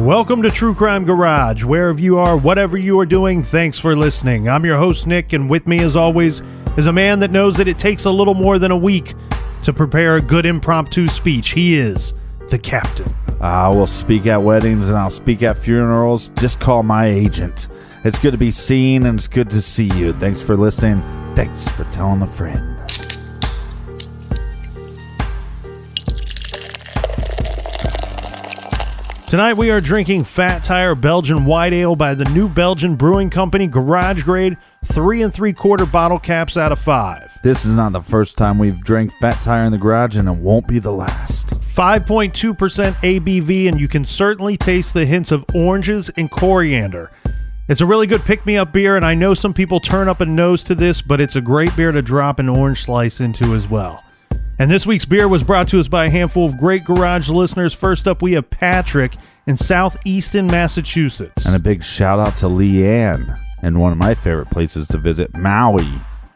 Welcome to True Crime Garage. Wherever you are, whatever you are doing, thanks for listening. I'm your host, Nick, and with me, as always, is a man that knows that it takes a little more than a week to prepare a good impromptu speech. He is the captain. I will speak at weddings and I'll speak at funerals. Just call my agent. It's good to be seen and it's good to see you. Thanks for listening. Thanks for telling a friend. Tonight we are drinking Fat Tire Belgian White Ale by the New Belgian Brewing Company, garage grade, 3 3/4 bottle caps out of 5. This is not the first time we've drank Fat Tire in the garage, and it won't be the last. 5.2% ABV, and you can certainly taste the hints of oranges and coriander. It's a really good pick-me-up beer, and I know some people turn up a nose to this, but it's a great beer to drop an orange slice into as well. And this week's beer was brought to us by a handful of great garage listeners. First up, we have Patrick in southeastern Massachusetts. And a big shout out to Leanne in one of my favorite places to visit, Maui,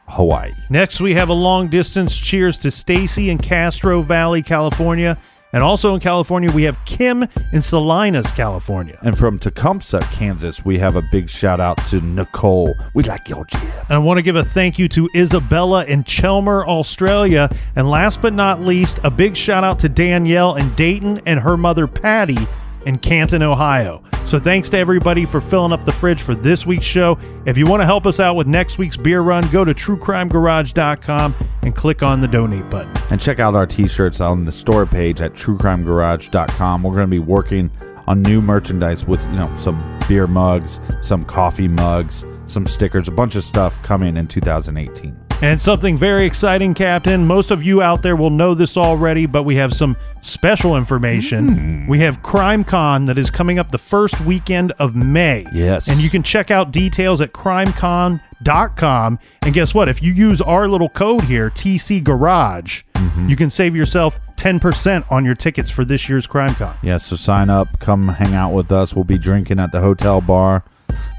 Hawaii. Next, we have a long distance cheers to Stacy in Castro Valley, California. And also in California, we have Kim in Salinas, California. And from Tecumseh, Kansas, we have a big shout out to Nicole. We like your jib. And I want to give a thank you to Isabella in Chelmer, Australia. And last but not least, a big shout out to Danielle in Dayton and her mother Patty in Canton, Ohio. So thanks to everybody for filling up the fridge for this week's show. If you want to help us out with next week's beer run, go to truecrimegarage.com and click on the donate button. And check out our t-shirts on the store page at truecrimegarage.com. We're going to be working on new merchandise with, some beer mugs, some coffee mugs, some stickers, a bunch of stuff coming in 2018. And something very exciting, Captain. Most of you out there will know this already, but we have some special information. We have CrimeCon that is coming up the first weekend of May. Yes. And you can check out details at crimecon.com. And guess what? If you use our little code here, TC Garage, you can save yourself 10% on your tickets for this year's CrimeCon. Yeah, so sign up, come hang out with us. We'll be drinking at the hotel bar.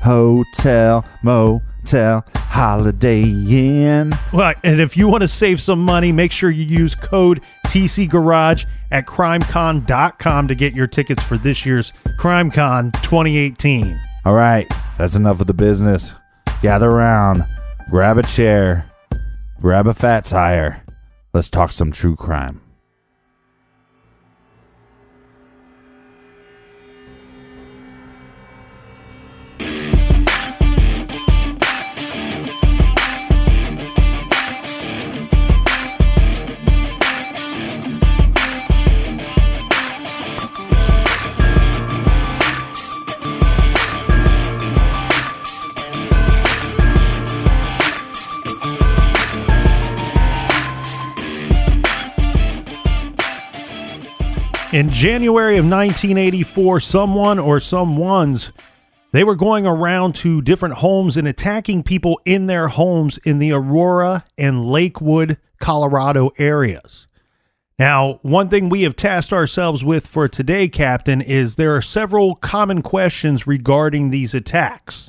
Hotel, motel, Holiday Inn. Well, and if you want to save some money, make sure you use code TC Garage at crimecon.com to get your tickets for this year's CrimeCon 2018. All right, that's enough of the business. Gather around, grab a chair, grab a Fat Tire. Let's talk some true crime. In January of 1984, someone or someones, they were going around to different homes and attacking people in their homes in the Aurora and Lakewood, Colorado areas. Now, one thing we have tasked ourselves with for today, Captain, is there are several common questions regarding these attacks.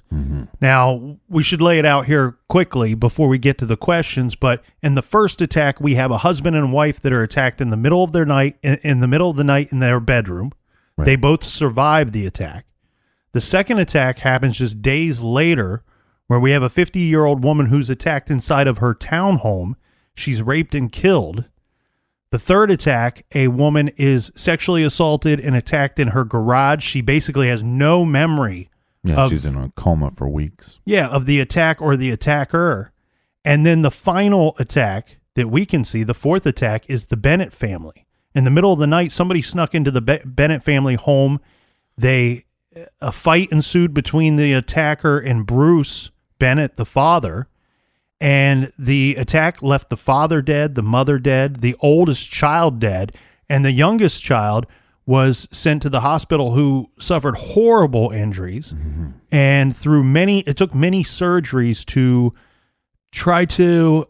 Now, we should lay it out here quickly before we get to the questions, but in the first attack, we have a husband and wife that are attacked in the middle of their night, in the middle of the night in their bedroom. Right. They both survive the attack. The second attack happens just days later, where we have a 50-year-old woman who's attacked inside of her townhome. She's raped and killed. The third attack, a woman is sexually assaulted and attacked in her garage. She basically has no memory. Yeah, she's in a coma for weeks. Yeah, of the attack or the attacker. And then the final attack that we can see, the fourth attack, is the Bennett family. In the middle of the night, somebody snuck into the Bennett family home. A fight ensued between the attacker and Bruce Bennett, the father. And the attack left the father dead, the mother dead, the oldest child dead, and the youngest child was sent to the hospital who suffered horrible injuries. And it took many surgeries to try to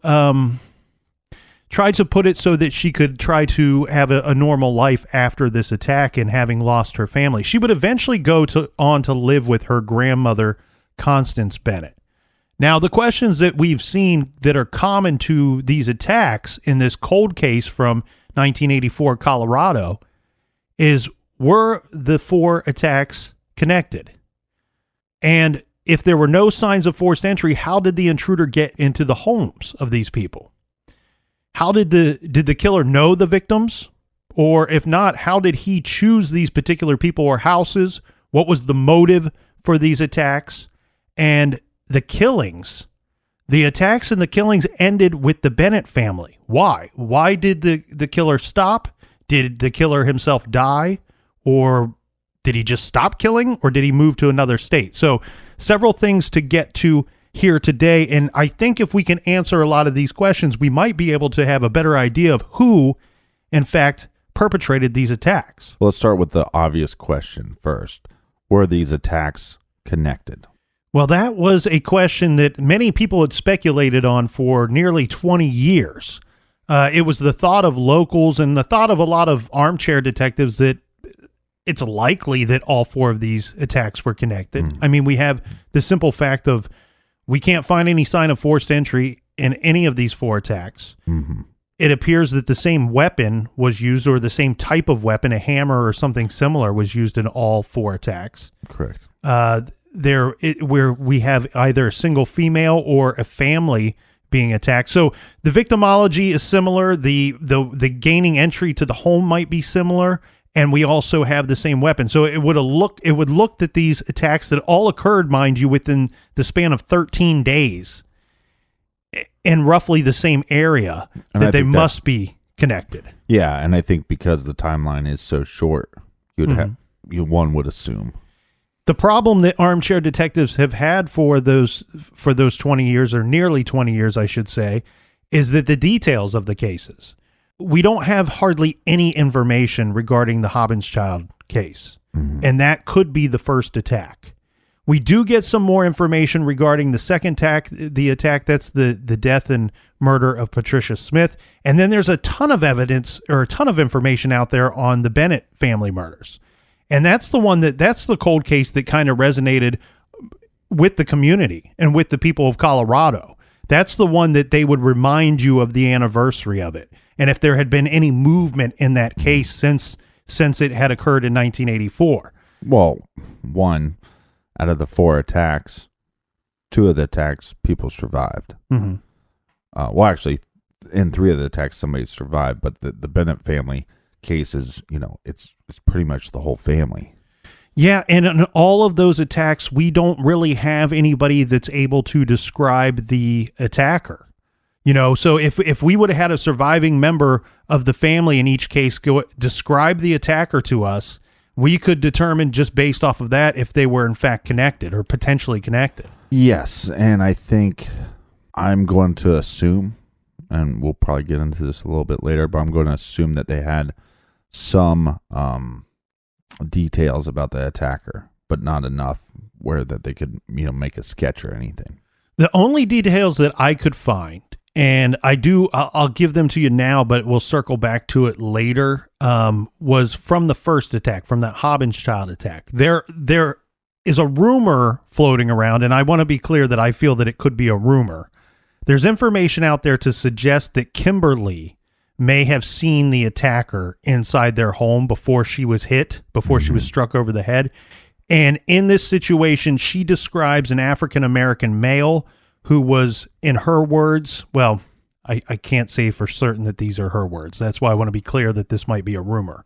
put it so that she could try to have a normal life after this attack and having lost her family. She would eventually go on to live with her grandmother, Constance Bennett. Now, the questions that we've seen that are common to these attacks in this cold case from 1984 Colorado is, were the 4 attacks connected? And if there were no signs of forced entry, how did the intruder get into the homes of these people? How did the killer know the victims? Or if not, how did he choose these particular people or houses? What was the motive for these attacks? And the killings, the attacks and the killings ended with the Bennett family. Why? Why did the killer stop? Did the killer himself die? Or did he just stop killing? Or did he move to another state? So several things to get to here today. And I think if we can answer a lot of these questions, we might be able to have a better idea of who, in fact, perpetrated these attacks. Well, let's start with the obvious question first. Were these attacks connected? Well, that was a question that many people had speculated on for nearly 20 years. It was the thought of locals and the thought of a lot of armchair detectives that it's likely that all 4 of these attacks were connected. I mean, we have the simple fact of we can't find any sign of forced entry in any of these 4 attacks. It appears that the same weapon was used, or the same type of weapon, a hammer or something similar, was used in all 4 attacks. Correct. Where we have either a single female or a family being attacked. So the victimology is similar. The gaining entry to the home might be similar, and we also have the same weapon. So it would look that these attacks that all occurred, mind you, within the span of 13 days. In roughly the same area, and that they must be connected. Yeah, and I think because the timeline is so short, one would assume. The problem that armchair detectives have had for those 20 years, or nearly 20 years, I should say, is that the details of the cases. We don't have hardly any information regarding the Hobbinschild case, and that could be the first attack. We do get some more information regarding the second attack, that's the death and murder of Patricia Smith. And then there's a ton of evidence, or a ton of information out there on the Bennett family murders. And that's the cold case that kind of resonated with the community and with the people of Colorado. That's the one that they would remind you of the anniversary of it. And if there had been any movement in that case since it had occurred in 1984. Well, out of the 4 attacks, 2 of the attacks, people survived. Well, actually, in 3 of the attacks, somebody survived, but the Bennett family case is, it's pretty much the whole family. Yeah, and in all of those attacks, we don't really have anybody that's able to describe the attacker. So if we would have had a surviving member of the family in each case describe the attacker to us, we could determine just based off of that if they were in fact connected or potentially connected. Yes, and I think I'm going to assume, and we'll probably get into this a little bit later, but I'm going to assume that they had some details about the attacker, but not enough where that they could, make a sketch or anything. The only details that I could find, and I'll give them to you now, but we'll circle back to it later, was from the first attack, from that Hobbinschild attack. There is a rumor floating around, and I want to be clear that I feel that it could be a rumor. There's information out there to suggest that Kimberly may have seen the attacker inside their home before she was hit, before she was struck over the head. And in this situation, she describes an African-American male who was, in her words, well, I can't say for certain that these are her words. That's why I want to be clear that this might be a rumor,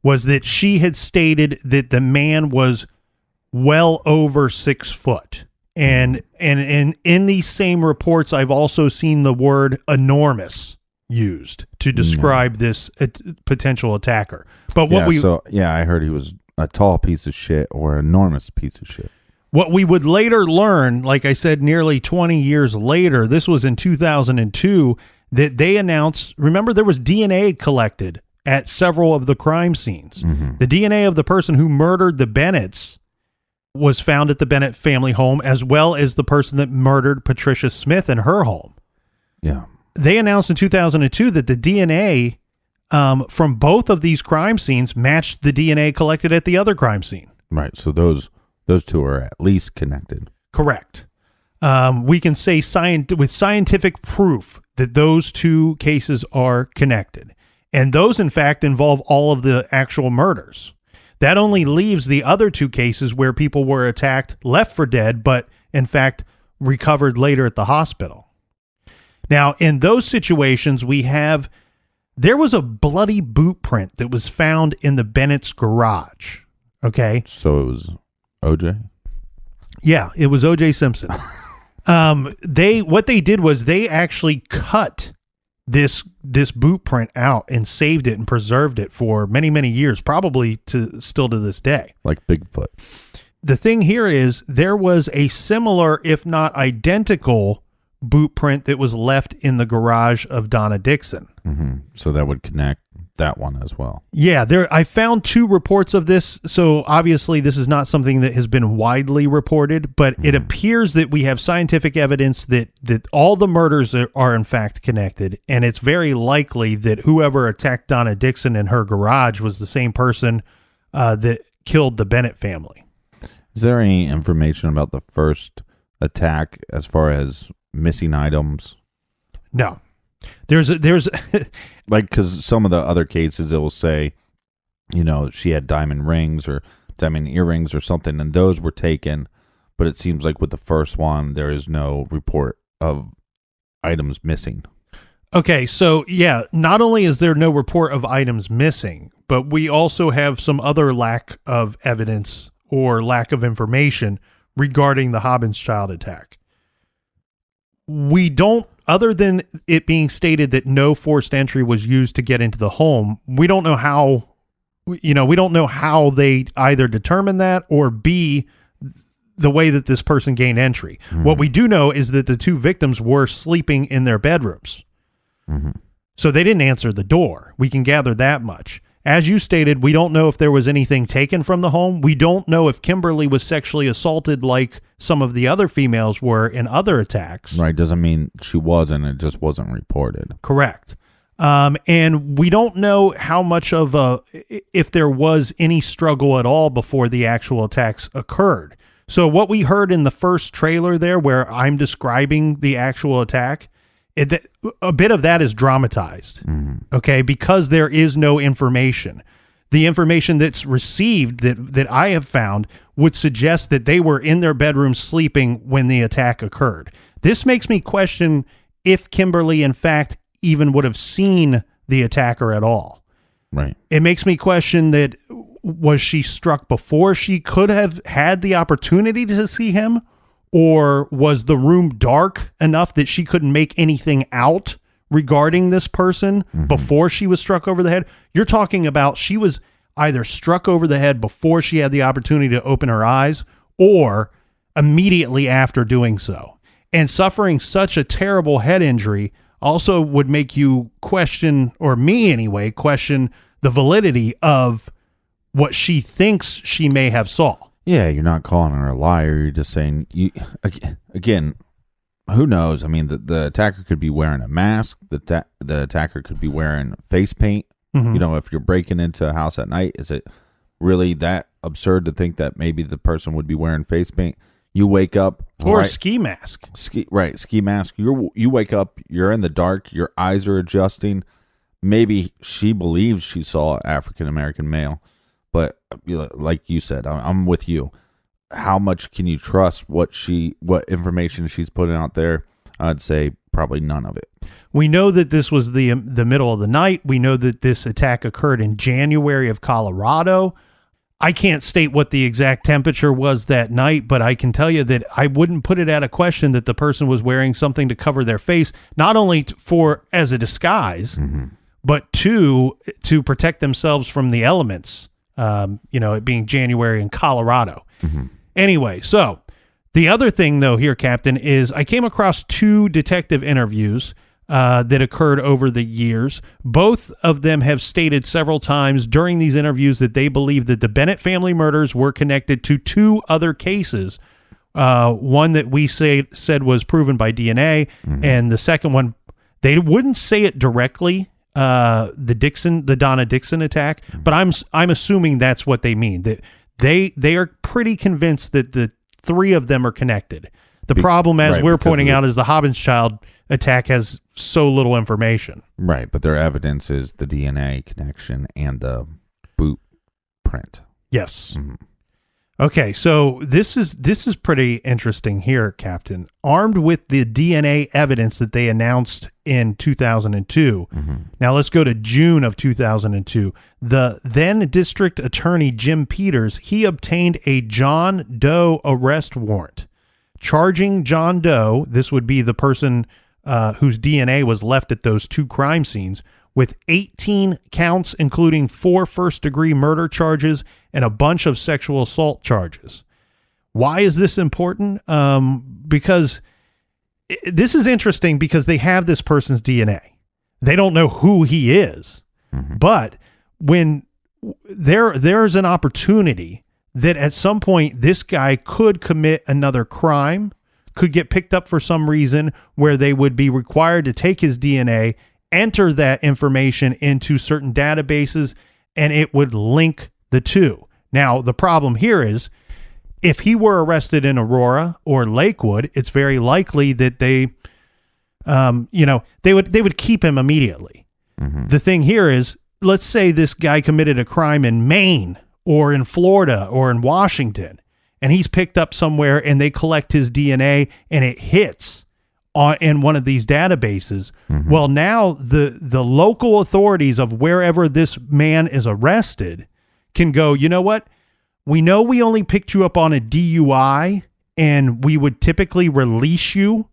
was that she had stated that the man was well over 6 foot. And in these same reports, I've also seen the word enormous used to describe this potential attacker. But I heard he was a tall piece of shit or an enormous piece of shit. What we would later learn, like I said, nearly 20 years later, this was in 2002, that they announced, remember there was DNA collected at several of the crime scenes. The DNA of the person who murdered the Bennetts was found at the Bennett family home, as well as the person that murdered Patricia Smith in her home. Yeah. They announced in 2002 that the DNA from both of these crime scenes matched the DNA collected at the other crime scene. Right. So those 2 are at least connected. Correct. We can say with scientific proof that those 2 cases are connected. And those, in fact, involve all of the actual murders. That only leaves the other 2 cases where people were attacked, left for dead, but in fact recovered later at the hospital. Now, in those situations, there was a bloody boot print that was found in the Bennett's garage. Okay. So it was OJ? Yeah, it was O.J. Simpson. What they did was they actually cut this boot print out and saved it and preserved it for many, many years, probably still to this day. Like Bigfoot. The thing here is there was a similar, if not identical, boot print that was left in the garage of Donna Dixon. Mm-hmm. So that would connect that one as well. Yeah, I found 2 reports of this. So obviously this is not something that has been widely reported, but it appears that we have scientific evidence that all the murders are in fact connected. And it's very likely that whoever attacked Donna Dixon in her garage was the same person that killed the Bennett family. Is there any information about the first attack as far as missing items? No. There's like, because some of the other cases it will say, she had diamond rings or diamond earrings or something, and those were taken. But it seems like with the first one, there is no report of items missing. Okay, so yeah, not only is there no report of items missing, but we also have some other lack of evidence or lack of information regarding the Hobbins child attack. We don't, other than it being stated that no forced entry was used to get into the home, we don't know how, we don't know how they either determined that or B, the way that this person gained entry. Mm-hmm. What we do know is that the 2 victims were sleeping in their bedrooms. Mm-hmm. So they didn't answer the door. We can gather that much. As you stated, we don't know if there was anything taken from the home. We don't know if Kimberly was sexually assaulted like some of the other females were in other attacks. Right. Doesn't mean she wasn't. It just wasn't reported. Correct. And we don't know how much of if there was any struggle at all before the actual attacks occurred. So what we heard in the first trailer there where I'm describing the actual attack, a bit of that is dramatized, okay, because there is no information. The information that's received that I have found would suggest that they were in their bedroom sleeping when the attack occurred. This makes me question if Kimberly, in fact, even would have seen the attacker at all. Right. It makes me question that, was she struck before she could have had the opportunity to see him? Or was the room dark enough that she couldn't make anything out regarding this person before she was struck over the head? You're talking about she was either struck over the head before she had the opportunity to open her eyes or immediately after doing so. And suffering such a terrible head injury also would make you question, or me anyway, question the validity of what she thinks she may have saw. Yeah, you're not calling her a liar. You're just saying, again, who knows? I mean, the attacker could be wearing a mask. The attacker could be wearing face paint. Mm-hmm. If you're breaking into a house at night, is it really that absurd to think that maybe the person would be wearing face paint? You wake up. Or a ski mask. Ski mask. You wake up, you're in the dark, your eyes are adjusting. Maybe she believes she saw an African-American male. But like you said, I'm with you. How much can you trust what information she's putting out there? I'd say probably none of it. We know that this was the middle of the night. We know that this attack occurred in January of Colorado. I can't state what the exact temperature was that night, but I can tell you that I wouldn't put it at a question that the person was wearing something to cover their face, not only as a disguise, but to protect themselves from the elements. It being January in Colorado. Anyway, so the other thing though here, Captain, is I came across 2 detective interviews that occurred over the years. Both of them have stated several times during these interviews that they believe that the Bennett family murders were connected to 2 other cases. One that we said was proven by DNA, and the second one, they wouldn't say it directly, the Donna Dixon attack, but I'm assuming that's what they mean, that they are pretty convinced that the 3 of them are connected. The problem, as right, we're because pointing of the- out, is the Hobbinschild attack has so little information. Right, but their evidence is the DNA connection and the boot print. Yes. Mhm. Okay, so this is pretty interesting here, Captain. Armed with the DNA evidence that they announced in 2002. Now let's go to June of 2002. The then district attorney Jim Peters, he obtained a John Doe arrest warrant charging John Doe, this would be the person whose DNA was left at those two crime scenes, with 18 counts, including 4 first-degree murder charges and a bunch of sexual assault charges. Why is this important? Because this is interesting because they have this person's DNA. They don't know who he is. But when there's an opportunity that at some point this guy could commit another crime, could get picked up for some reason where they would be required to take his DNA, enter that information into certain databases, and it would link the two. Now, the problem here is if he were arrested in Aurora or Lakewood, it's very likely that they would keep him immediately. The thing here is, let's say this guy committed a crime in Maine or in Florida or in Washington, and he's picked up somewhere and they collect his DNA and it hits in one of these databases. Well, now the local authorities of wherever this man is arrested can go, you know what? We know we only picked you up on a DUI and we would typically release you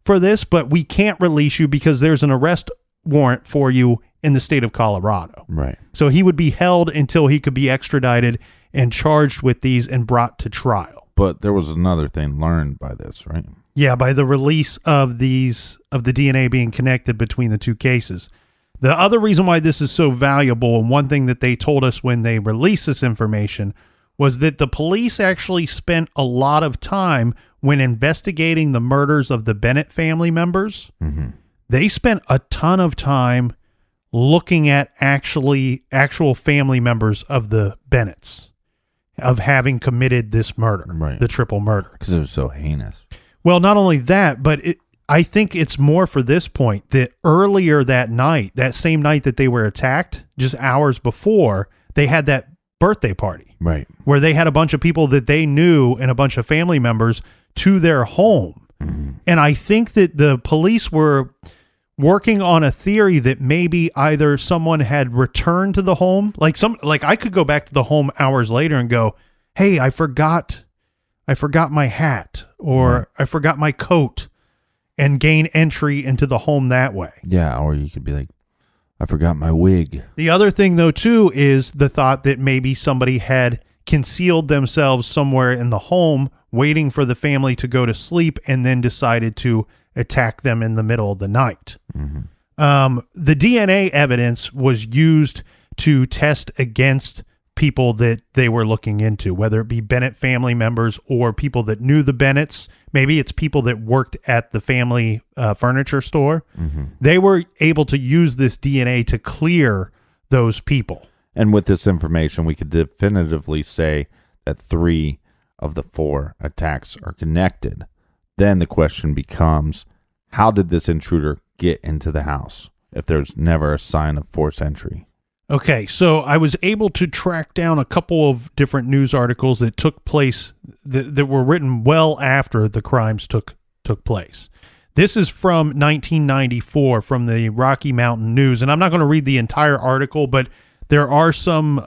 for this, but we can't release you because there's an arrest warrant for you in the state of Colorado. Right. So he would be held until he could be extradited and charged with these and brought to trial. But there was another thing learned by this, right? Yeah, by the release of the DNA being connected between the two cases. The other reason why this is so valuable, and one thing that they told us when they released this information, was that the police actually spent a lot of time when investigating the murders of the Bennett family members. They spent a ton of time looking at actual family members of the Bennetts of having committed this murder, Right. the triple murder. Because it was so heinous. Well, not only that, but I think it's more for this point that earlier that night, that same night that they were attacked, just hours before, they had that birthday party. Right. Where they had a bunch of people that they knew and a bunch of family members to their home. And I think that the police were working on a theory that maybe either someone had returned to the home, like I could go back to the home hours later and go, "Hey, I forgot my hat," or "I forgot my coat," and gain entry into the home that way. Yeah, or you could be like, "I forgot my wig." The other thing, though, too, is the thought that maybe somebody had concealed themselves somewhere in the home, waiting for the family to go to sleep, and then decided to attack them in the middle of the night. The DNA evidence was used to test against people that they were looking into, whether it be Bennett family members or people that knew the Bennetts. Maybe it's people that worked at the family furniture store. They were able to use this DNA to clear those people. And with this information, we could definitively say that 3 of the 4 attacks are connected. Then the question becomes, how did this intruder get into the house if there's never a sign of forced entry? Okay, so I was able to track down a couple of different news articles that took place that were written well after the crimes took place. This is from 1994 from the Rocky Mountain News, and I'm not going to read the entire article, but there are some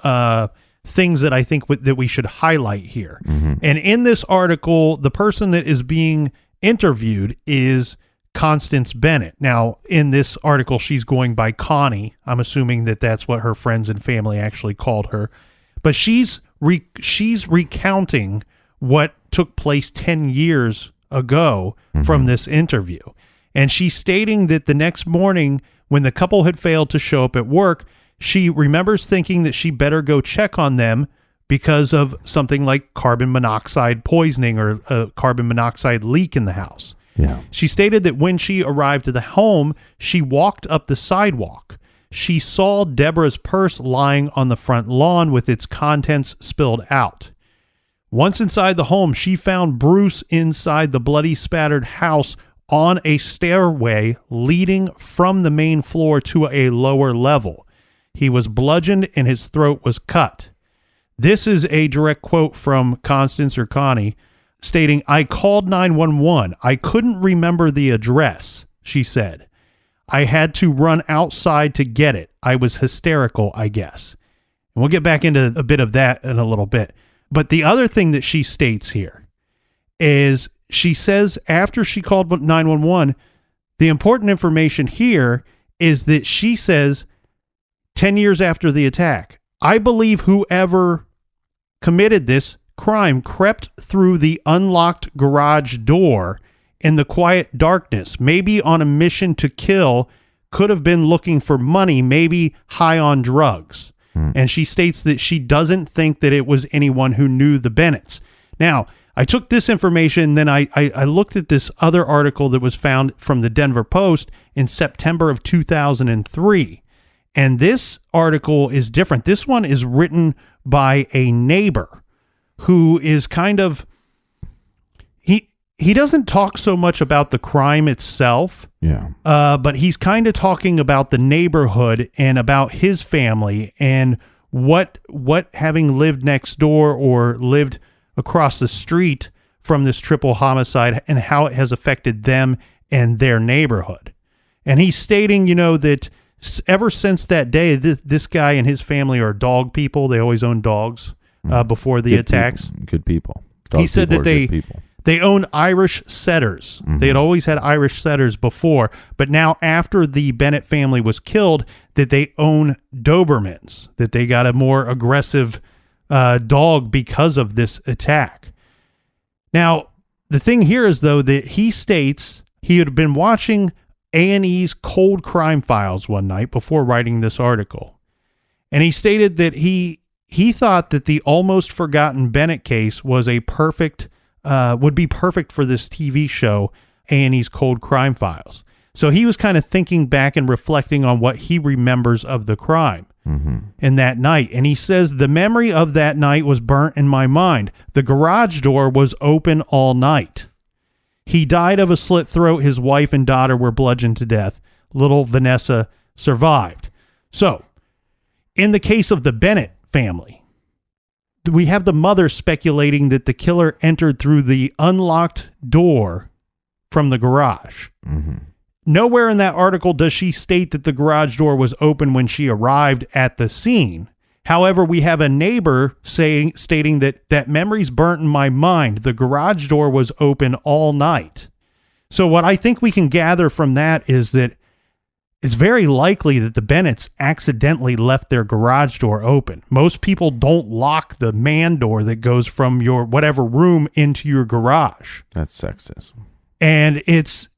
things that I think that we should highlight here. And in this article, the person that is being interviewed is Constance Bennett. Now, in this article, she's going by Connie. I'm assuming that that's what her friends and family actually called her. But she's recounting what took place 10 years ago from this interview. And she's stating that the next morning, when the couple had failed to show up at work, she remembers thinking that she better go check on them because of something like carbon monoxide poisoning or a carbon monoxide leak in the house. Yeah. She stated that when she arrived at the home, she walked up the sidewalk. She saw Deborah's purse lying on the front lawn with its contents spilled out. Once inside the home, she found Bruce inside the bloody, spattered house on a stairway leading from the main floor to a lower level. He was bludgeoned and his throat was cut. This is a direct quote from Constance or Connie stating, "I called 911. I couldn't remember the address," she said. "I had to run outside to get it. I was hysterical, I guess." And we'll get back into a bit of that in a little bit. But the other thing that she states here is she says after she called 911, the important information here is that she says 10 years after the attack, "I believe whoever committed this crime crept through the unlocked garage door in the quiet darkness, maybe on a mission to kill, could have been looking for money, maybe high on drugs." And she states that she doesn't think that it was anyone who knew the Bennetts. Now, I took this information, then I looked at this other article that was found from the Denver Post in September of 2003. And this article is different. This one is written by a neighbor who is kind of, he doesn't talk so much about the crime itself. Yeah. But he's kind of talking about the neighborhood and about his family and what having lived next door or lived across the street from this triple homicide and how it has affected them and their neighborhood. And he's stating, that ever since that day, this guy and his family are dog people. They always own dogs before the attacks. Good people. He said that they own Irish setters. Mm-hmm. They had always had Irish setters before, but now after the Bennett family was killed, that they own Dobermans, that they got a more aggressive dog because of this attack. Now, the thing here is, though, that he states he had been watching A&E's Cold Crime Files one night before writing this article. And he stated that he thought that the almost forgotten Bennett case was would be perfect for this TV show, A&E's Cold Crime Files. So he was kind of thinking back and reflecting on what he remembers of the crime in that night. And he says, "The memory of that night was burnt in my mind. The garage door was open all night. He died of a slit throat. His wife and daughter were bludgeoned to death. Little Vanessa survived." So, in the case of the Bennett family, we have the mother speculating that the killer entered through the unlocked door from the garage. Mm-hmm. Nowhere in that article does she state that the garage door was open when she arrived at the scene. However, we have a neighbor stating that memory's burnt in my mind. The garage door was open all night. So what I think we can gather from that is that it's very likely that the Bennetts accidentally left their garage door open. Most people don't lock the man door that goes from your whatever room into your garage. That's sexism. And it's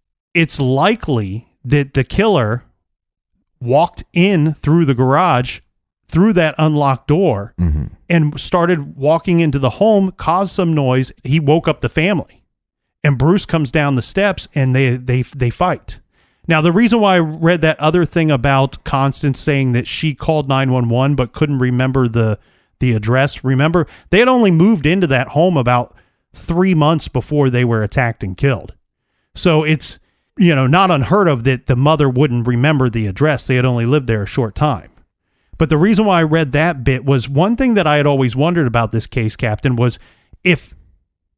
likely that the killer walked in through the garage, through that unlocked door, and started walking into the home, caused some noise. He woke up the family. And Bruce comes down the steps and they fight. Now, the reason why I read that other thing about Constance saying that she called 911 but couldn't remember the address, remember, they had only moved into that home about 3 months before they were attacked and killed. So it's, not unheard of that the mother wouldn't remember the address. They had only lived there a short time. But the reason why I read that bit was one thing that I had always wondered about this case, Captain, was if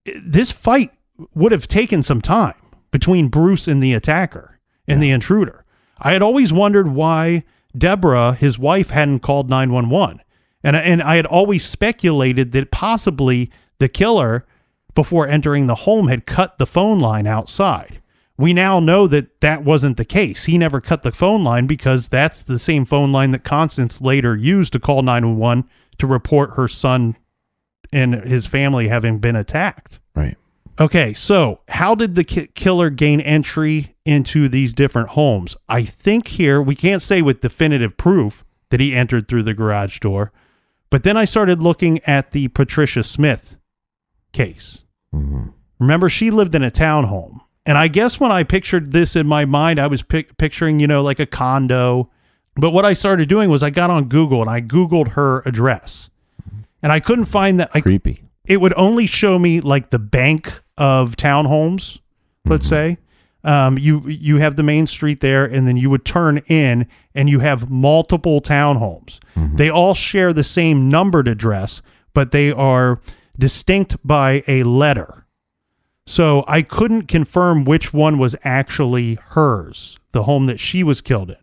this fight would have taken some time between Bruce and the attacker and the intruder. I had always wondered why Deborah, his wife, hadn't called 911. And I had always speculated that possibly the killer, before entering the home, had cut the phone line outside. We now know that wasn't the case. He never cut the phone line because that's the same phone line that Constance later used to call 911 to report her son and his family having been attacked. Right. Okay, so how did the killer gain entry into these different homes? I think here, we can't say with definitive proof that he entered through the garage door, but then I started looking at the Patricia Smith case. Mm-hmm. Remember, she lived in a townhome. And I guess when I pictured this in my mind, I was picturing, like a condo. But what I started doing was I got on Google and I Googled her address. And I couldn't find that. Creepy. it would only show me like the bank of townhomes, let's say. You have the main street there, and then you would turn in and you have multiple townhomes. They all share the same numbered address, but they are distinct by a letter. So I couldn't confirm which one was actually hers, the home that she was killed in.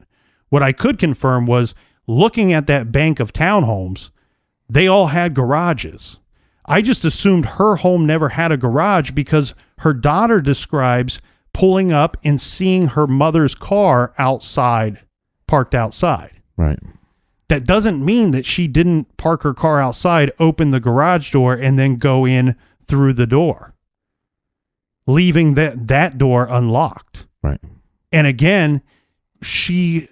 What I could confirm was looking at that bank of townhomes, they all had garages. I just assumed her home never had a garage because her daughter describes pulling up and seeing her mother's car outside, parked outside. Right. That doesn't mean that she didn't park her car outside, open the garage door, and then go in through the door, leaving that door unlocked. Right. And again, she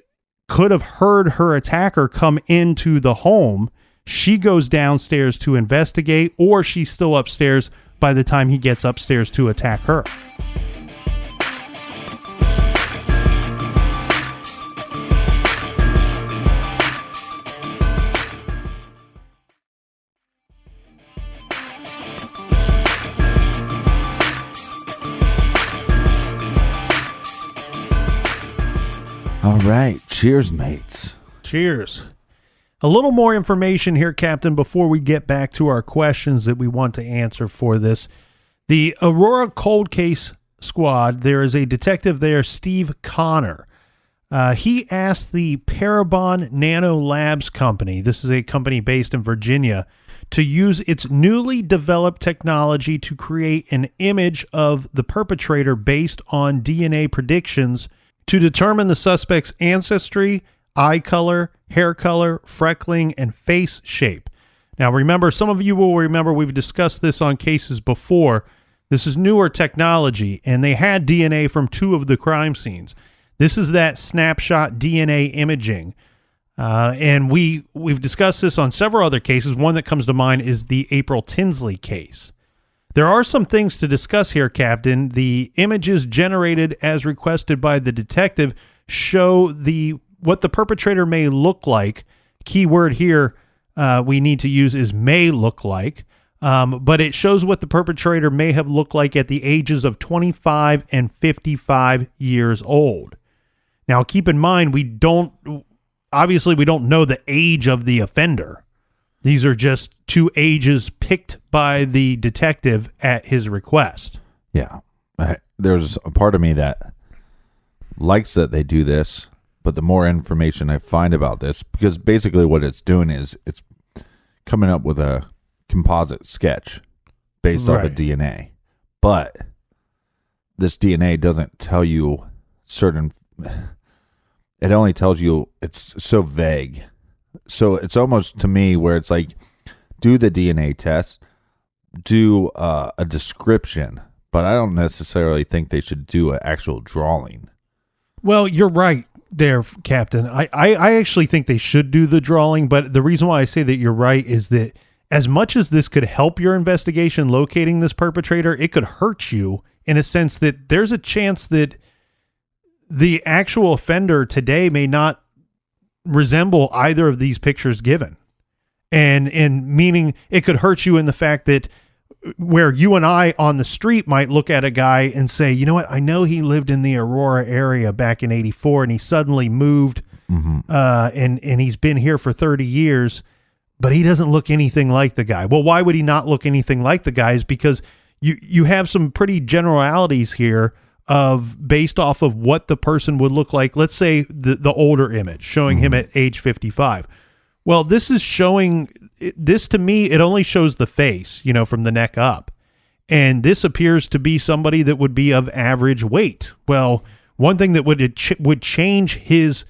could have heard her attacker come into the home. She goes downstairs to investigate, or she's still upstairs by the time he gets upstairs to attack her. All right. Cheers, mates. Cheers. A little more information here, Captain, before we get back to our questions that we want to answer for this. The Aurora Cold Case Squad, there is a detective there, Steve Connor. He asked the Parabon Nano Labs company, this is a company based in Virginia, to use its newly developed technology to create an image of the perpetrator based on DNA predictions to determine the suspect's ancestry, eye color, hair color, freckling, and face shape. Now, remember, some of you will remember we've discussed this on cases before. This is newer technology, and they had DNA from 2 of the crime scenes. This is that snapshot DNA imaging. And we've discussed this on several other cases. One that comes to mind is the April Tinsley case. There are some things to discuss here, Captain. The images generated as requested by the detective show what the perpetrator may look like. Key word here we need to use is may look like. But it shows what the perpetrator may have looked like at the ages of 25 and 55 years old. Now, keep in mind, we don't know the age of the offender. These are just 2 ages picked by the detective at his request. Yeah. There's a part of me that likes that they do this, but the more information I find about this, because basically what it's doing is it's coming up with a composite sketch based off of DNA. But this DNA doesn't tell you it only tells you, it's so vague. So it's almost to me where it's like, do the DNA test, do a description, but I don't necessarily think they should do an actual drawing. Well, you're right there, Captain. I actually think they should do the drawing, but the reason why I say that you're right is that as much as this could help your investigation locating this perpetrator, it could hurt you in a sense that there's a chance that the actual offender today may not resemble either of these pictures given. And meaning it could hurt you in the fact that where you and I on the street might look at a guy and say, you know what, I know he lived in the Aurora area back in 84 and he suddenly moved and he's been here for 30 years, but he doesn't look anything like the guy. Well, why would he not look anything like the guy? Is because you have some pretty generalities here of based off of what the person would look like. Let's say the older image showing him at age 55. Well, this is showing this to me. It only shows the face, from the neck up. And this appears to be somebody that would be of average weight. Well, one thing that would change his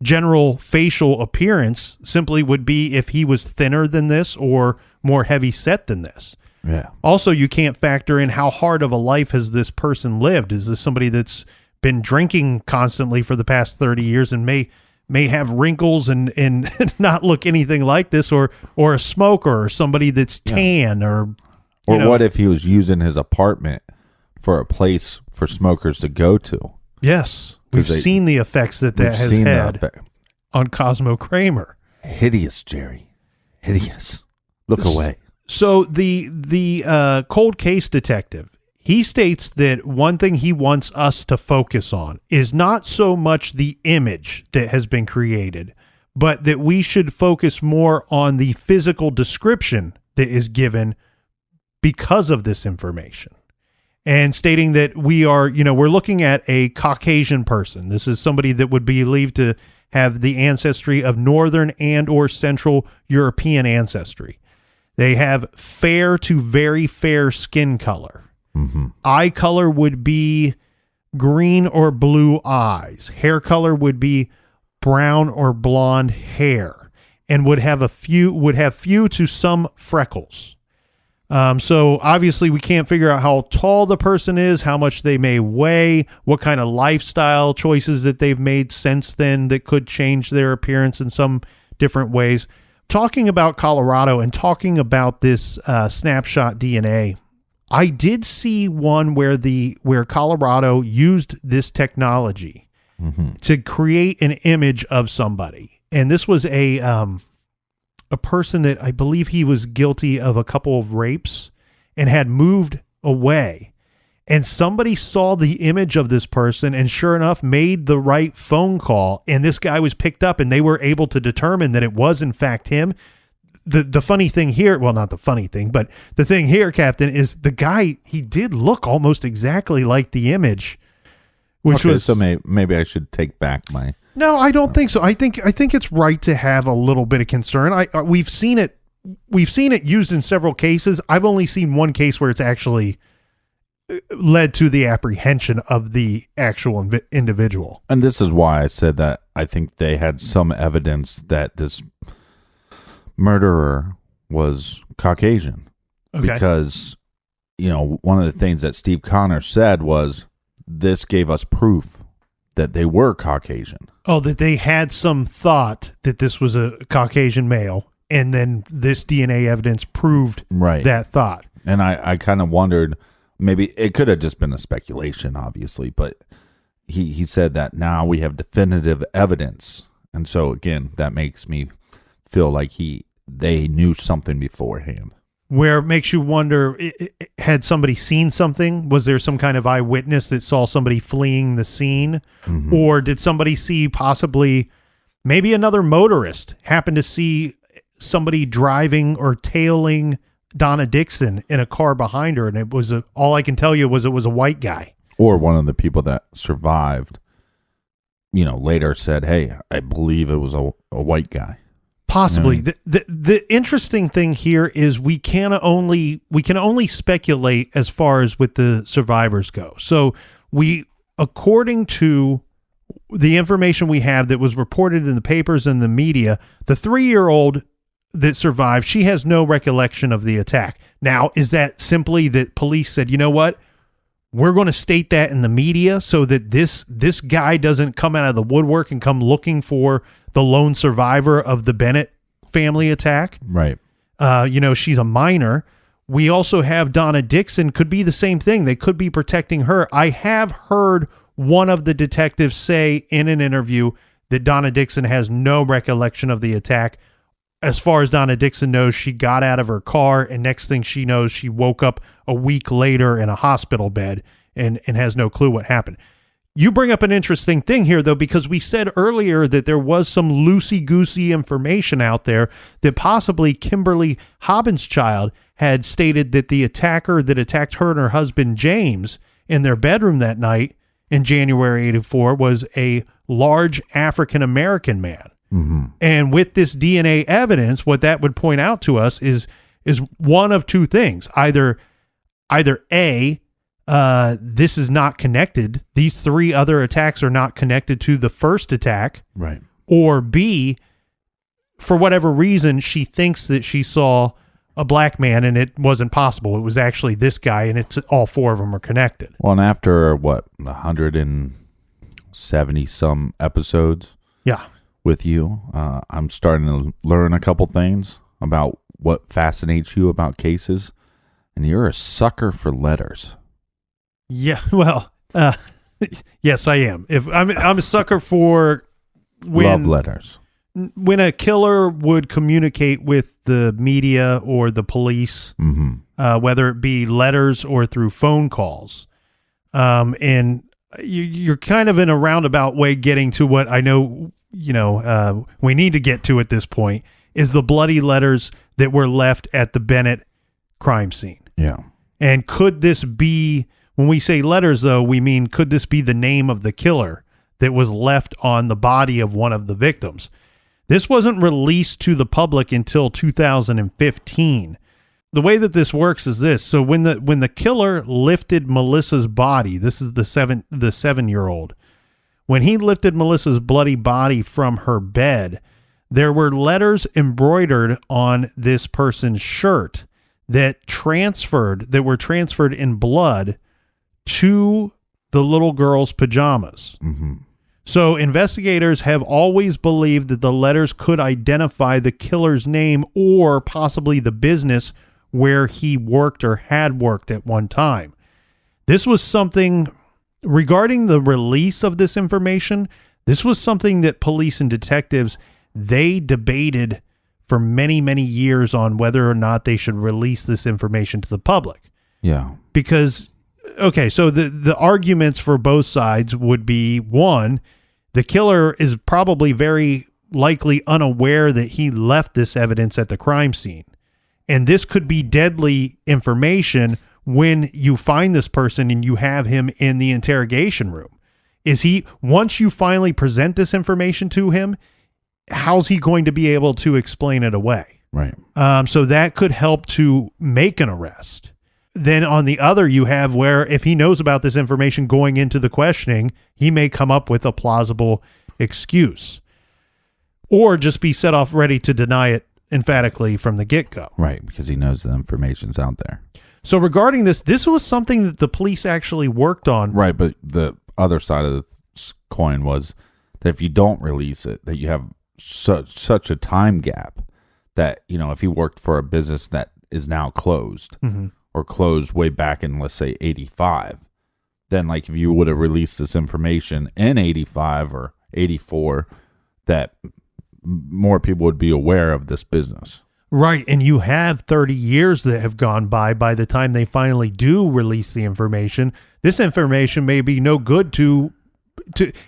general facial appearance simply would be if he was thinner than this or more heavy set than this. Yeah. Also, you can't factor in how hard of a life has this person lived. Is this somebody that's been drinking constantly for the past 30 years and may have wrinkles and not look anything like this, or a smoker, or somebody that's tan, or what if he was using his apartment for a place for smokers to go to? Yes, we've seen the effects that has had on Cosmo Kramer. Hideous, Jerry. Hideous. Look away. So the cold case detective, he states that one thing he wants us to focus on is not so much the image that has been created, but that we should focus more on the physical description that is given because of this information. And stating that we're looking at a Caucasian person. This is somebody that would be believed to have the ancestry of Northern and or Central European ancestry. They have fair to very fair skin color. Mm-hmm. Eye color would be green or blue eyes. Hair color would be brown or blonde hair, and would have few to some freckles. So obviously we can't figure out how tall the person is, how much they may weigh, what kind of lifestyle choices that they've made since then that could change their appearance in some different ways. Talking about Colorado and talking about this snapshot DNA, I did see one where Colorado used this technology to create an image of somebody. And this was a person that I believe he was guilty of a couple of rapes and had moved away. And somebody saw the image of this person and sure enough made the right phone call. And this guy was picked up and they were able to determine that it was in fact him. The funny thing here, well, not the funny thing, but the thing here, Captain, is the guy, he did look almost exactly like the image, which was... So maybe I should take back my... No, I don't think so. I think it's right to have a little bit of concern. We've seen it used in several cases. I've only seen one case where it's actually led to the apprehension of the actual individual. And this is why I said that I think they had some evidence that this murderer was Caucasian. Okay. Because, one of the things that Steve Connor said was this gave us proof that they were Caucasian. Oh, that they had some thought that this was a Caucasian male, and then this DNA evidence proved that thought. And I kind of wondered, maybe it could have just been a speculation, obviously, but he said that now we have definitive evidence. And so, again, that makes me feel like they knew something beforehand. Where it makes you wonder, had somebody seen something? Was there some kind of eyewitness that saw somebody fleeing the scene? Mm-hmm. Or did somebody see possibly maybe another motorist happen to see somebody driving or tailing Donna Dixon in a car behind her, and it was all I can tell you was it was a white guy. Or one of the people that survived, later said, hey, I believe it was a white guy. Possibly. The interesting thing here is we can only speculate as far as with the survivors go. So according to the information we have that was reported in the papers and the media, the 3-year-old that survived, she has no recollection of the attack. Now, is that simply that police said, you know what? We're going to state that in the media so that this guy doesn't come out of the woodwork and come looking for the lone survivor of the Bennett family attack. Right. She's a minor. We also have Donna Dixon. Could be the same thing. They could be protecting her. I have heard one of the detectives say in an interview that Donna Dixon has no recollection of the attack. As far as Donna Dixon knows, she got out of her car, and next thing she knows, she woke up a week later in a hospital bed and has no clue what happened. You bring up an interesting thing here, though, because we said earlier that there was some loosey-goosey information out there that possibly Kimberly Hobbinschild had stated that the attacker that attacked her and her husband, James, in their bedroom that night in January 1984 was a large African-American man. Mm-hmm. And with this DNA evidence, what that would point out to us is one of two things. Either A, this is not connected. These 3 other attacks are not connected to the first attack. Right. Or B, for whatever reason, she thinks that she saw a black man and it wasn't possible. It was actually this guy, and it's all 4 of them are connected. Well, and after 170 some episodes. Yeah. With you, I'm starting to learn a couple things about what fascinates you about cases, and you're a sucker for letters. Yeah, well, yes, I am. If I'm a sucker for love letters. when a killer would communicate with the media or the police, whether it be letters or through phone calls, and you're kind of in a roundabout way getting to what I know, we need to get to at this point, is the bloody letters that were left at the Bennett crime scene. Yeah. And could this be, when we say letters, though, we mean, could this be the name of the killer that was left on the body of one of the victims? This wasn't released to the public until 2015. The way that this works is this. So when the killer lifted Melissa's body, this is the 7-year-old, when he lifted Melissa's bloody body from her bed, there were letters embroidered on this person's shirt that were transferred in blood to the little girl's pajamas. Mm-hmm. So investigators have always believed that the letters could identify the killer's name or possibly the business where he worked or had worked at one time. This was something, regarding the release of this information, this was something that police and detectives, they debated for many, many years on whether or not they should release this information to the public. Yeah. Because, okay, so the arguments for both sides would be, one, the killer is probably very likely unaware that he left this evidence at the crime scene. And this could be deadly information when you find this person and you have him in the interrogation room. Once you finally present this information to him, how's he going to be able to explain it away? Right. So that could help to make an arrest. Then on the other, you have where if he knows about this information going into the questioning, he may come up with a plausible excuse or just be set off ready to deny it emphatically from the get-go. Right, because he knows the information's out there. So regarding this was something that the police actually worked on. Right, but the other side of the coin was that if you don't release it, that you have such a time gap that, if he worked for a business that is now closed, or closed way back in, let's say, 85, then like if you would have released this information in 85 or 84, that more people would be aware of this business. Right, and you have 30 years that have gone by the time they finally do release the information. This information may be no good to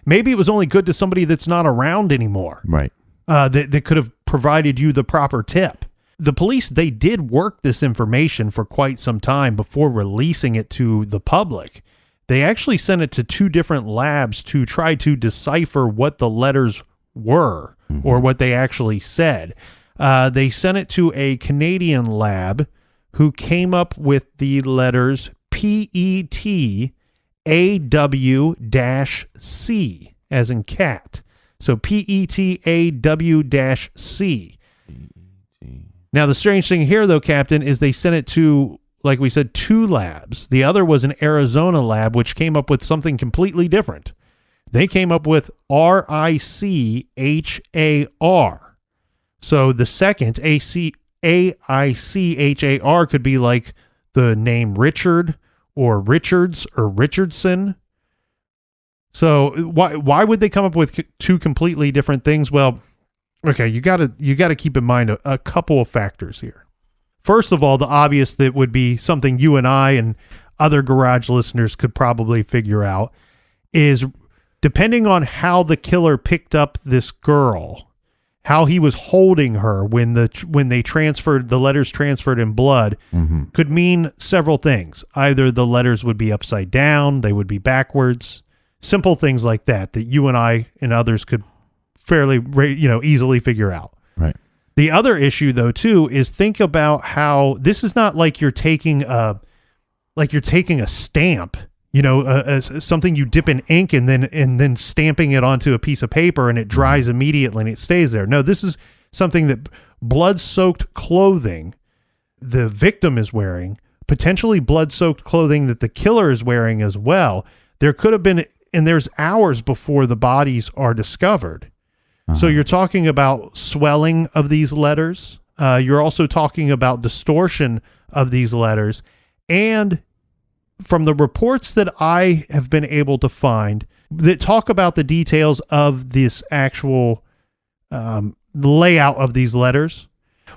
maybe it was only good to somebody that's not around anymore. Right. That could have provided you the proper tip. The police, they did work this information for quite some time before releasing it to the public. They actually sent it to 2 different labs to try to decipher what the letters were or what they actually said. They sent it to a Canadian lab who came up with the letters PETAW-C as in cat. So PETAW-C. Now, the strange thing here, though, Captain, is they sent it to, like we said, 2 labs. The other was an Arizona lab, which came up with something completely different. They came up with RICHAR. So the second, AICHAR, could be like the name Richard or Richards or Richardson. So why would they come up with 2 completely different things? Well, okay, you got to keep in mind a couple of factors here. First of all, the obvious that would be something you and I and other garage listeners could probably figure out is, depending on how the killer picked up this girl, how he was holding her when they transferred the letters transferred in blood, could mean several things. Either the letters would be upside down, they would be backwards, simple things like that you and I and others could fairly easily figure out. Right. The other issue, though, too, is think about how this is not like you're taking a stamp, something you dip in ink and then stamping it onto a piece of paper and it dries immediately and it stays there. No, this is something that blood-soaked clothing the victim is wearing, potentially blood-soaked clothing that the killer is wearing as well. There could have been, and there's hours before the bodies are discovered. So you're talking about swelling of these letters. You're also talking about distortion of these letters. And from the reports that I have been able to find that talk about the details of this actual layout of these letters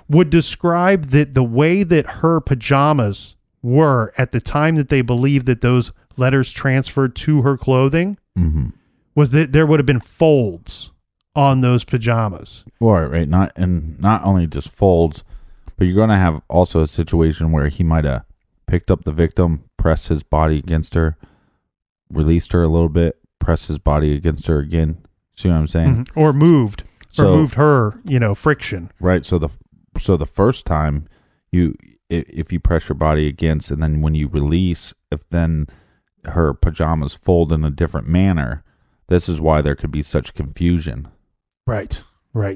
would describe that the way that her pajamas were at the time that they believed that those letters transferred to her clothing was that there would have been folds on those pajamas. Right. Not only just folds, but you're going to have also a situation where he might have picked up the victim, pressed his body against her, released her a little bit, pressed his body against her again. See what I'm saying? Or moved her, friction. Right. So the first time if you press your body against, and then when you release, if then her pajamas fold in a different manner, this is why there could be such confusion. Right.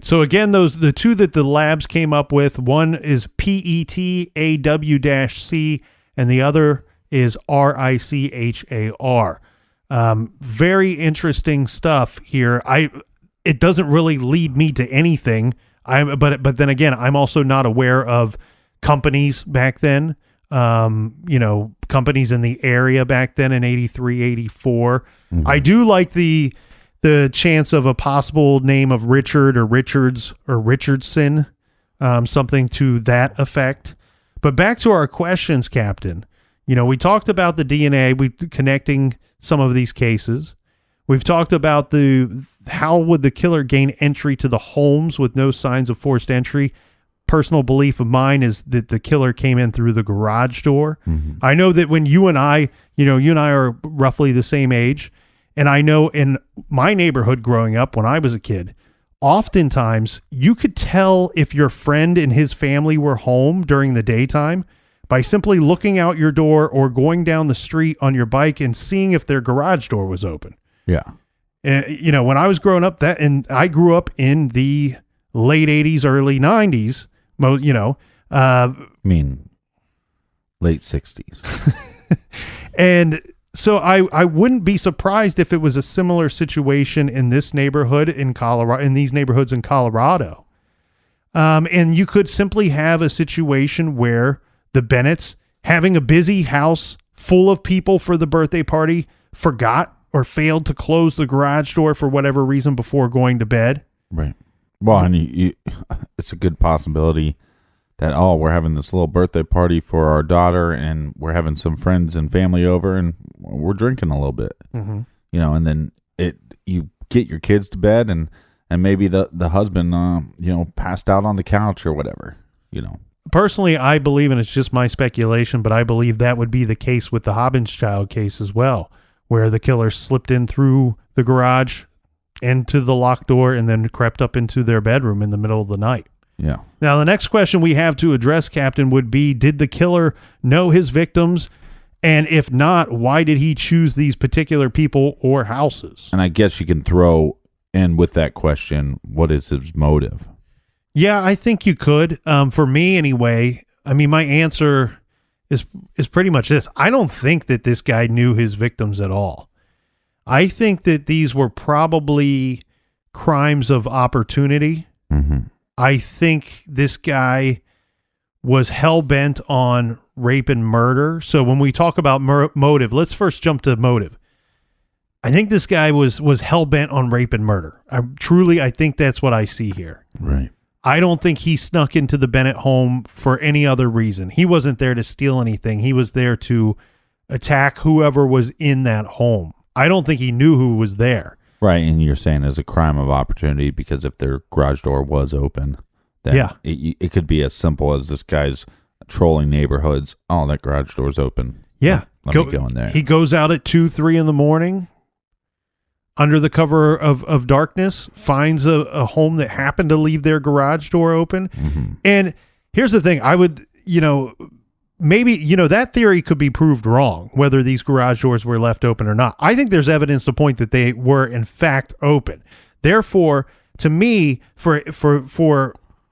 So again, the two that the labs came up with, one is PETAW-C and the other is RICHAR. Very interesting stuff here. It doesn't really lead me to anything. But then again, I'm also not aware of companies back then. Companies in the area back then in 83, 84. I do like the chance of a possible name of Richard or Richards or Richardson, something to that effect. But back to our questions, Captain. We talked about the DNA, connecting some of these cases. We've talked about how would the killer gain entry to the homes with no signs of forced entry. Personal belief of mine is that the killer came in through the garage door. I know that when you and I are roughly the same age, and I know in my neighborhood growing up when I was a kid, oftentimes you could tell if your friend and his family were home during the daytime by simply looking out your door or going down the street on your bike and seeing if their garage door was open. Yeah. When I was growing up, and I grew up in the late 80s, early 90s, late 60s. And so I wouldn't be surprised if it was a similar situation in this neighborhood in Colorado, in these neighborhoods in Colorado. And you could simply have a situation where the Bennetts, having a busy house full of people for the birthday party, forgot or failed to close the garage door for whatever reason before going to bed. Right. Well, and it's a good possibility that, we're having this little birthday party for our daughter, and we're having some friends and family over, and we're drinking a little bit. And then you get your kids to bed, and maybe the husband, passed out on the couch or whatever. Personally, I believe, and it's just my speculation, but I believe that would be the case with the Hobbinschild case as well, where the killer slipped in through the garage into the locked door and then crept up into their bedroom in the middle of the night. Yeah. Now, the next question we have to address, Captain, would be, did the killer know his victims? And if not, why did he choose these particular people or houses? And I guess you can throw in with that question, what is his motive? Yeah, I think you could. For me, anyway, my answer is pretty much this. I don't think that this guy knew his victims at all. I think that these were probably crimes of opportunity. I think this guy was hell-bent on rape and murder. So when we talk about motive, let's first jump to motive. I think this guy was hell-bent on rape and murder. I think that's what I see here. Right. I don't think he snuck into the Bennett home for any other reason. He wasn't there to steal anything. He was there to attack whoever was in that home. I don't think he knew who was there. Right, and you're saying it's a crime of opportunity because if their garage door was open, then it could be as simple as this guy's trolling neighborhoods. Oh, that garage door's open. Yeah. Let me go in there. He goes out at 2, 3 in the morning under the cover of darkness, finds a home that happened to leave their garage door open. And here's the thing. I would, maybe, that theory could be proved wrong, whether these garage doors were left open or not. I think there's evidence to point that they were, in fact, open. Therefore, to me, for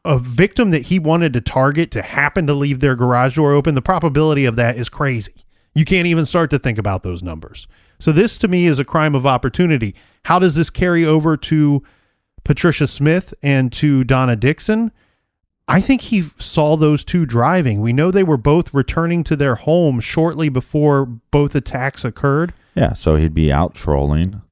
a victim that he wanted to target to happen to leave their garage door open, the probability of that is crazy. You can't even start to think about those numbers. So this, to me, is a crime of opportunity. How does this carry over to Patricia Smith and to Donna Dixon? I think he saw those two driving. We know they were both returning to their home shortly before both attacks occurred. Yeah, so he'd be out trolling,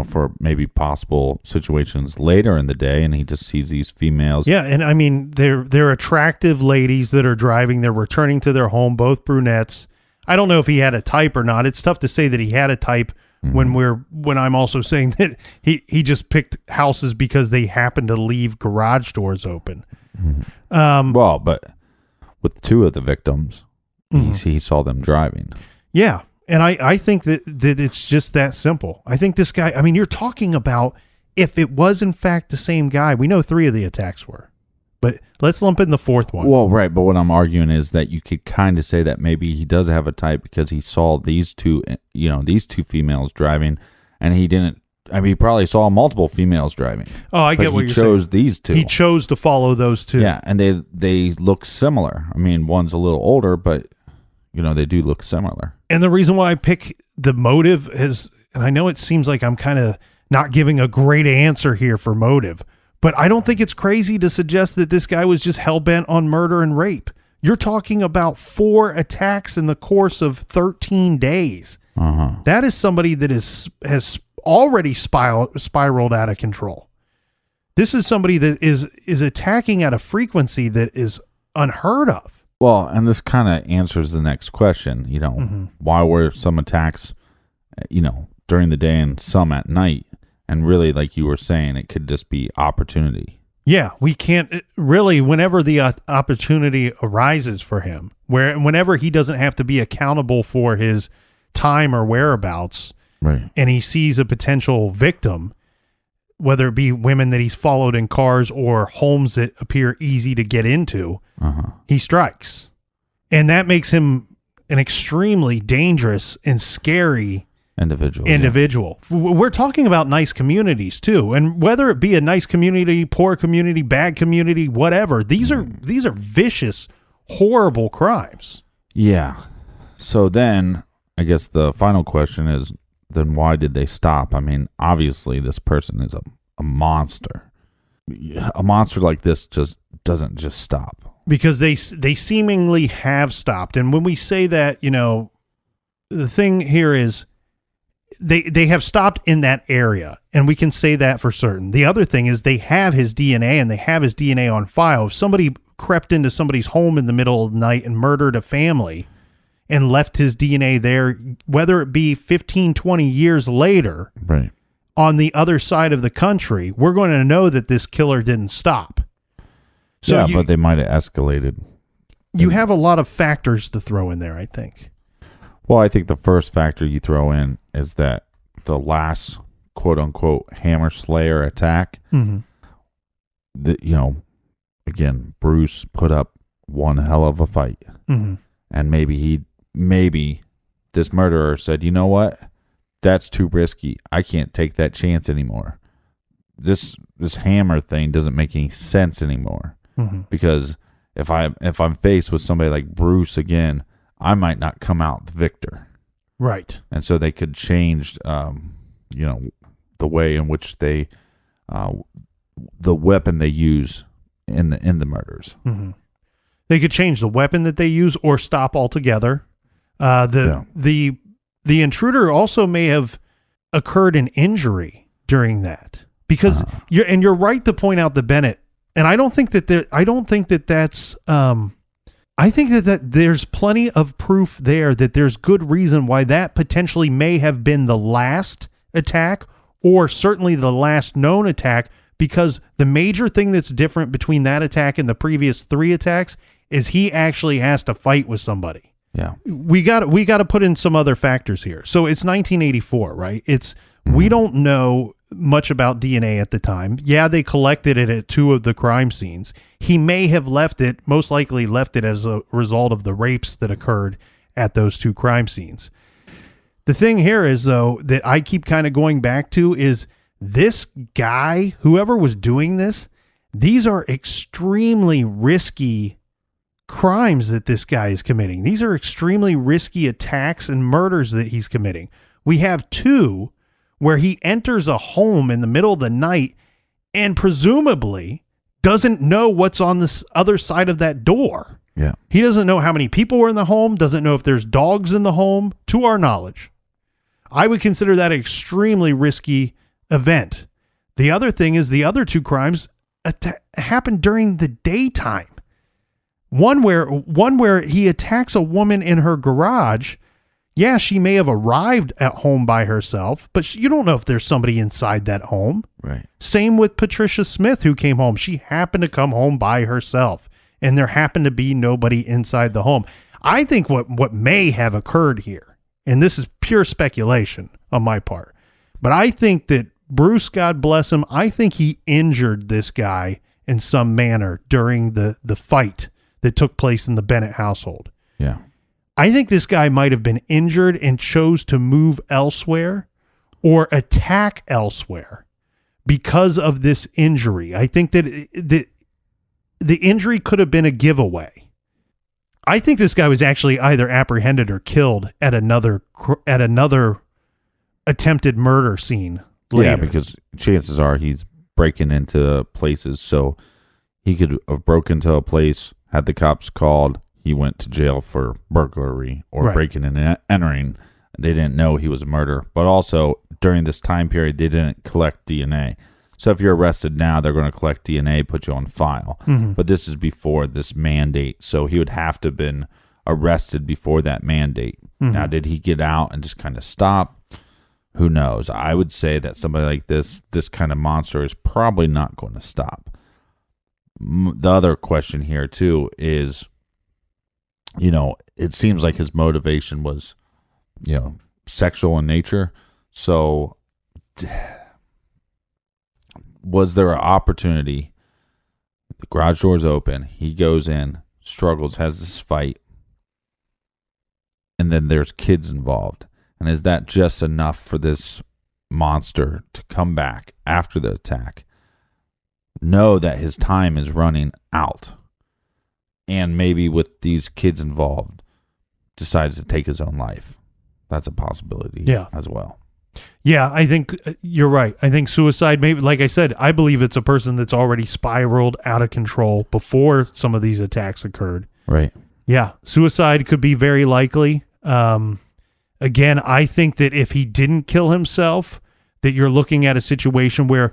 for maybe possible situations later in the day, and he just sees these females. Yeah, and I mean, they're attractive ladies that are driving. They're returning to their home, both brunettes. I don't know if he had a type or not. It's tough to say that he had a type when I'm also saying that he just picked houses because they happened to leave garage doors open. Well, but with two of the victims, he saw them driving. Yeah. And I think that it's just that simple. I think this guy, I mean, you're talking about if it was in fact the same guy. We know 3 of the attacks were, but let's lump in the 4th one. Well, right. But what I'm arguing is that you could kind of say that maybe he does have a type because he saw these two females driving, and he didn't. I mean, he probably saw multiple females driving. Oh, I get what you're saying. He chose these two. He chose to follow those two. Yeah, and they look similar. I mean, one's a little older, but they do look similar. And the reason why I pick the motive is, and I know it seems like I'm kind of not giving a great answer here for motive, but I don't think it's crazy to suggest that this guy was just hell-bent on murder and rape. You're talking about 4 attacks in the course of 13 days. That is somebody that has already spiraled out of control. This is somebody that is attacking at a frequency that is unheard of. Well, and this kind of answers the next question, why were some attacks, during the day and some at night? And really, like you were saying, it could just be opportunity. Yeah, we can't really, whenever the opportunity arises for him, whenever he doesn't have to be accountable for his time or whereabouts, right, and he sees a potential victim, whether it be women that he's followed in cars or homes that appear easy to get into, he strikes. And that makes him an extremely dangerous and scary individual. Yeah. We're talking about nice communities too. And whether it be a nice community, poor community, bad community, whatever, these are vicious, horrible crimes. Yeah. So then I guess the final question is, then why did they stop? I mean, obviously this person is a monster. A monster like this just doesn't just stop. Because they seemingly have stopped. And when we say that, the thing here is they have stopped in that area, and we can say that for certain. The other thing is they have his DNA, and they have his DNA on file. If somebody crept into somebody's home in the middle of the night and murdered a family and left his DNA there, whether it be 15, 20 years later, right, on the other side of the country, we're going to know that this killer didn't stop. So but they might have escalated. You have a lot of factors to throw in there, I think. Well, I think the first factor you throw in is that the last quote-unquote hammer slayer attack, again, Bruce put up one hell of a fight. And maybe this murderer said, you know what? That's too risky. I can't take that chance anymore. This hammer thing doesn't make any sense anymore. Because if I'm faced with somebody like Bruce again, I might not come out the victor. Right. And so they could change, the way in which they, the weapon they use in the murders. They could change the weapon that they use or stop altogether. The intruder also may have occurred an injury during that, because you're right to point out the Bennett. And I don't think that that's I think that there's plenty of proof there that there's good reason why that potentially may have been the last attack, or certainly the last known attack, because the major thing that's different between that attack and the previous 3 attacks is he actually has to fight with somebody. Yeah. We got to put in some other factors here. So it's 1984, right? We don't know much about DNA at the time. Yeah, they collected it at 2 of the crime scenes. He may have most likely left it as a result of the rapes that occurred at those 2 crime scenes. The thing here is, though, that I keep kind of going back to is this guy, whoever was doing this, these are extremely risky crimes that this guy is committing. These are extremely risky attacks and murders that he's committing. We have 2 where he enters a home in the middle of the night and presumably doesn't know what's on this other side of that door. Yeah. He doesn't know how many people were in the home, doesn't know if there's dogs in the home, to our knowledge. I would consider that an extremely risky event. The other thing is the other two crimes happened during the daytime. One where he attacks a woman in her garage. Yeah, she may have arrived at home by herself, but you don't know if there's somebody inside that home. Right. Same with Patricia Smith, who came home. She happened to come home by herself, and there happened to be nobody inside the home. I think what may have occurred here, and this is pure speculation on my part, but I think that Bruce, God bless him, I think he injured this guy in some manner during the fight that took place in the Bennett household. Yeah. I think this guy might have been injured and chose to move elsewhere or attack elsewhere because of this injury. I think that the injury could have been a giveaway. I think this guy was actually either apprehended or killed at another attempted murder scene later. Yeah, because chances are he's breaking into places, so he could have broken into a place, had the cops called, he went to jail for burglary or breaking and entering. They didn't know he was a murderer. But also, during this time period, they didn't collect DNA. So if you're arrested now, they're going to collect DNA, put you on file. Mm-hmm. But this is before this mandate, so he would have to have been arrested before that mandate. Mm-hmm. Now, did he get out and just kind of stop? Who knows? I would say that somebody like this kind of monster is probably not going to stop. The other question here, too, is, it seems like his motivation was, sexual in nature. So was there an opportunity? The garage door's open. He goes in, struggles, has this fight, and then there's kids involved. And is that just enough for this monster to come back after the attack, know that his time is running out, and maybe with these kids involved, decides to take his own life? That's a possibility as well. Yeah, I think you're right. I think suicide, maybe, like I said, I believe it's a person that's already spiraled out of control before some of these attacks occurred. Right. Yeah, suicide could be very likely. Again, I think that if he didn't kill himself, that you're looking at a situation where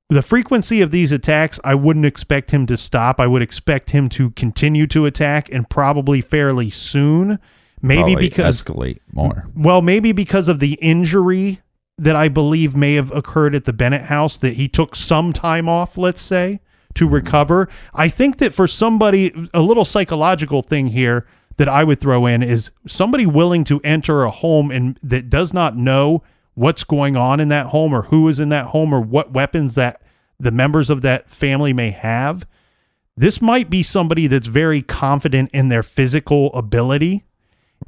the frequency of these attacks, I wouldn't expect him to stop. I would expect him to continue to attack, and probably fairly soon. Maybe probably because escalate more. Well, maybe because of the injury that I believe may have occurred at the Bennett house, that he took some time off, let's say, to recover. I think that for somebody, a little psychological thing here that I would throw in is somebody willing to enter a home and that does not know what's going on in that home or who is in that home or what weapons that the members of that family may have. This might be somebody that's very confident in their physical ability.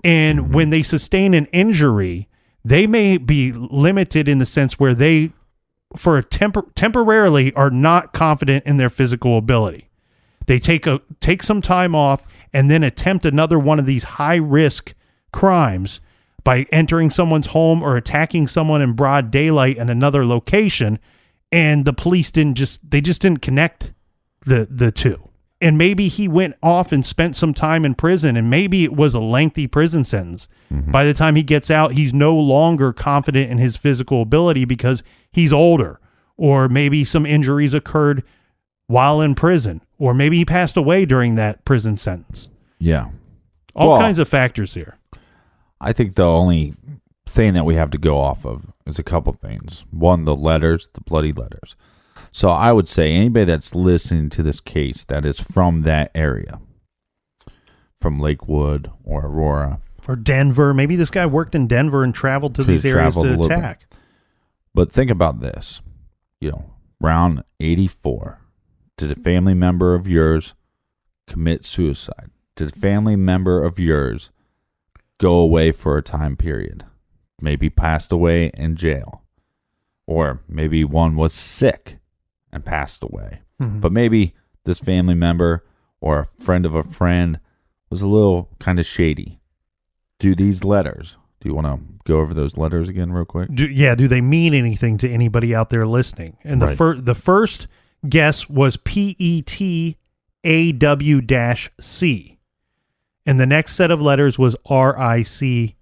And when they sustain an injury, they may be limited in the sense where they, temporarily, are not confident in their physical ability. They take some time off and then attempt another one of these high-risk crimes by entering someone's home or attacking someone in broad daylight in another location, and the police didn't connect the two. And maybe he went off and spent some time in prison, and maybe it was a lengthy prison sentence. Mm-hmm. By the time he gets out, he's no longer confident in his physical ability because he's older, or maybe some injuries occurred while in prison, or maybe he passed away during that prison sentence. Yeah. All kinds of factors here. I think the only thing that we have to go off of is a couple things. One, the letters, the bloody letters. So I would say anybody that's listening to this case that is from that area, from Lakewood or Aurora. Or Denver. Maybe this guy worked in Denver and traveled to these areas to attack. But think about this. Round 84. Did a family member of yours commit suicide? Did a family member of yours go away for a time period? Maybe passed away in jail. Or maybe one was sick and passed away. Mm-hmm. But maybe this family member or a friend of a friend was a little kind of shady. Do these letters, do you want to go over those letters again real quick? Do they mean anything to anybody out there listening? And the first guess was PETAW-C. And the next set of letters was RICHAR.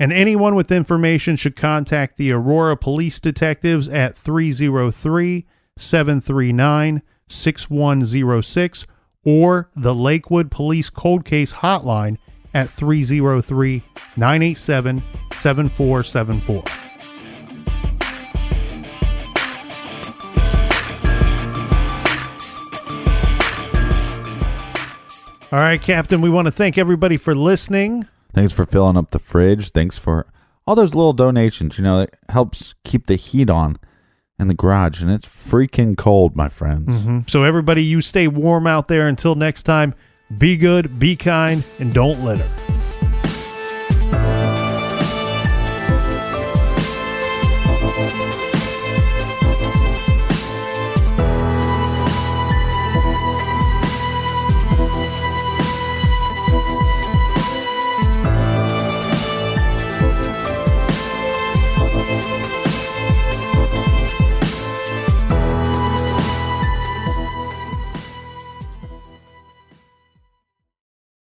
And anyone with information should contact the Aurora Police Detectives at 303-739-6106 or the Lakewood Police Cold Case Hotline at 303-987-7474. All right, Captain, we want to thank everybody for listening. Thanks for filling up the fridge. Thanks for all those little donations. You know, it helps keep the heat on in the garage, and it's freaking cold, my friends. So everybody, you stay warm out there. Until next time, be good, be kind, and don't litter.